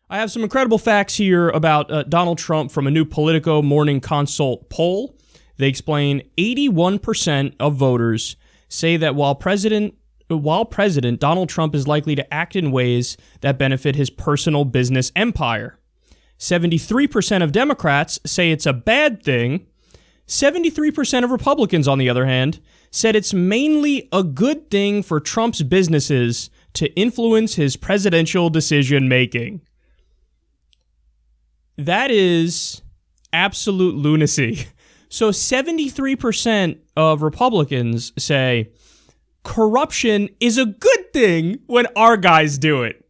I have some incredible facts here about Donald Trump from a new Politico Morning Consult poll. They explain 81% of voters say that while president, Donald Trump is likely to act in ways that benefit his personal business empire. 73% of Democrats say it's a bad thing. 73% of Republicans, on the other hand, said it's mainly a good thing for Trump's businesses to influence his presidential decision-making. That is absolute lunacy. So 73% of Republicans say corruption is a good thing when our guys do it.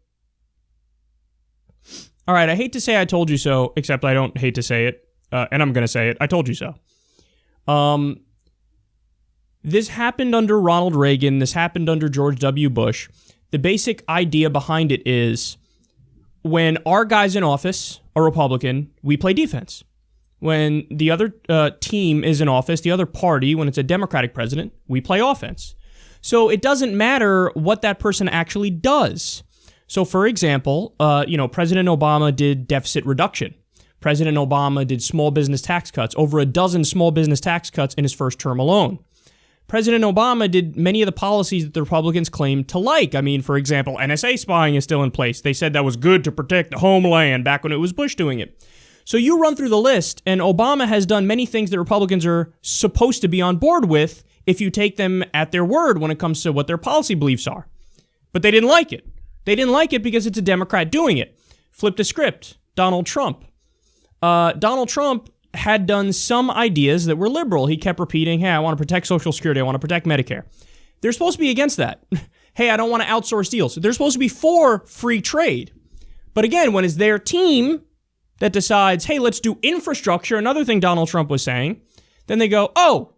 All right, I hate to say I told you so, except I don't hate to say it, and I'm going to say it. I told you so. This happened under Ronald Reagan. This happened under George W. Bush. The basic idea behind it is when our guy's in office, a Republican, we play defense. When the other team is in office, the other party, when it's a Democratic president, we play offense. So it doesn't matter what that person actually does. So, for example, President Obama did deficit reduction. President Obama did small business tax cuts, over a dozen small business tax cuts in his first term alone. President Obama did many of the policies that the Republicans claimed to like. I mean, for example, NSA spying is still in place. They said that was good to protect the homeland back when it was Bush doing it. So you run through the list, and Obama has done many things that Republicans are supposed to be on board with if you take them at their word when it comes to what their policy beliefs are. But they didn't like it. They didn't like it because it's a Democrat doing it. Flip the script. Donald Trump. Donald Trump had done some ideas that were liberal. He kept repeating, hey, I want to protect Social Security. I want to protect Medicare. They're supposed to be against that. Hey, I don't want to outsource deals. They're supposed to be for free trade. But again, when it's their team that decides, hey, let's do infrastructure, another thing Donald Trump was saying, then they go, oh,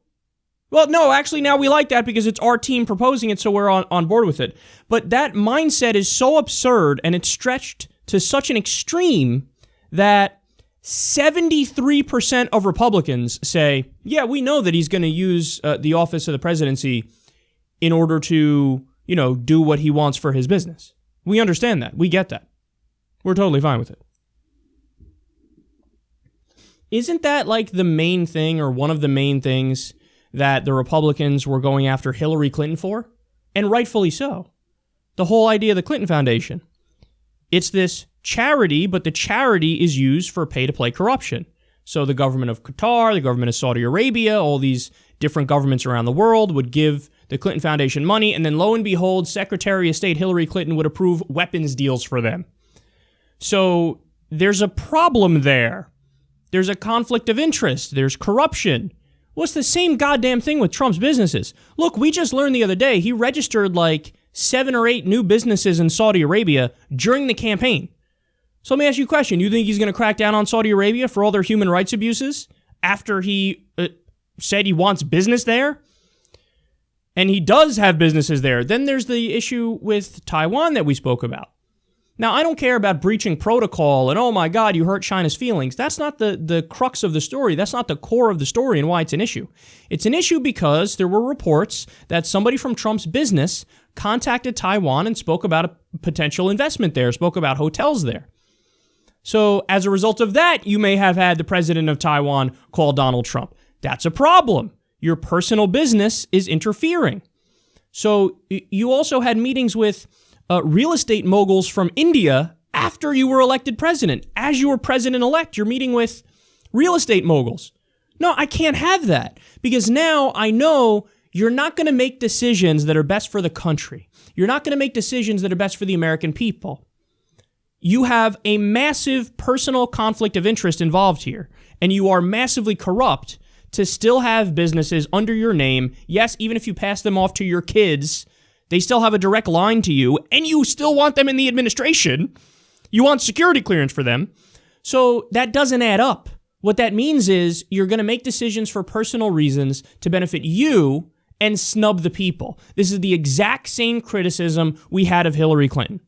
well, no, actually now we like that because it's our team proposing it, so we're on board with it. But that mindset is so absurd and it's stretched to such an extreme that 73% of Republicans say, yeah, we know that he's going to use the office of the presidency in order to, do what he wants for his business. We understand that. We get that. We're totally fine with it. Isn't that like the main thing or one of the main things that the Republicans were going after Hillary Clinton for? And rightfully so. The whole idea of the Clinton Foundation. It's this charity, but the charity is used for pay-to-play corruption. So the government of Qatar, the government of Saudi Arabia, all these different governments around the world would give the Clinton Foundation money, and then lo and behold, Secretary of State Hillary Clinton would approve weapons deals for them. So there's a problem there. There's a conflict of interest. There's corruption. Well, it's the same goddamn thing with Trump's businesses. Look, we just learned the other day he registered like 7 or 8 new businesses in Saudi Arabia during the campaign. So let me ask you a question. You think he's going to crack down on Saudi Arabia for all their human rights abuses after he said he wants business there? And he does have businesses there. Then there's the issue with Taiwan that we spoke about. Now, I don't care about breaching protocol and, oh my God, you hurt China's feelings. That's not the crux of the story. That's not the core of the story and why it's an issue. It's an issue because there were reports that somebody from Trump's business contacted Taiwan and spoke about a potential investment there, spoke about hotels there. So as a result of that, you may have had the president of Taiwan call Donald Trump. That's a problem. Your personal business is interfering. So you also had meetings with real estate moguls from India after you were elected president. As you were president-elect, you're meeting with real estate moguls. No, I can't have that because now I know you're not going to make decisions that are best for the country. You're not going to make decisions that are best for the American people. You have a massive personal conflict of interest involved here, and you are massively corrupt to still have businesses under your name. Yes, even if you pass them off to your kids, they still have a direct line to you, and you still want them in the administration. You want security clearance for them. So that doesn't add up. What that means is you're going to make decisions for personal reasons to benefit you and snub the people. This is the exact same criticism we had of Hillary Clinton.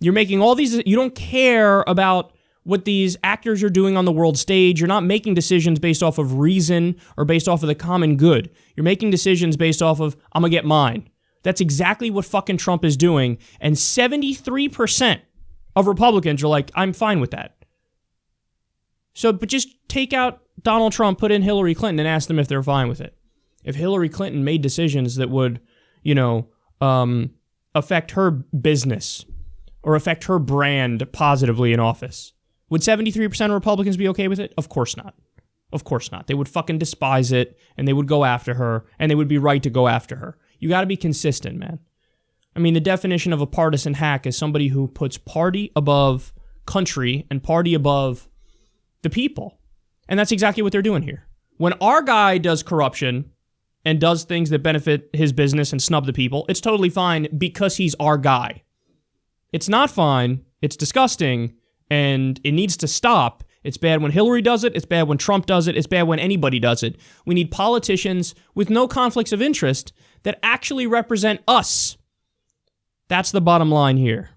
You're making all these, you don't care about what these actors are doing on the world stage. You're not making decisions based off of reason or based off of the common good. You're making decisions based off of, I'm going to get mine. That's exactly what fucking Trump is doing. And 73% of Republicans are like, I'm fine with that. So, but just take out Donald Trump, put in Hillary Clinton, and ask them if they're fine with it. If Hillary Clinton made decisions that would, affect her business or affect her brand positively in office, would 73% of Republicans be okay with it? Of course not. Of course not. They would fucking despise it, and they would go after her, and they would be right to go after her. You got to be consistent, man. I mean, the definition of a partisan hack is somebody who puts party above country and party above the people. And that's exactly what they're doing here. When our guy does corruption and does things that benefit his business and snub the people, it's totally fine because he's our guy. It's not fine. It's disgusting, and it needs to stop. It's bad when Hillary does it. It's bad when Trump does it. It's bad when anybody does it. We need politicians with no conflicts of interest that actually represent us. That's the bottom line here.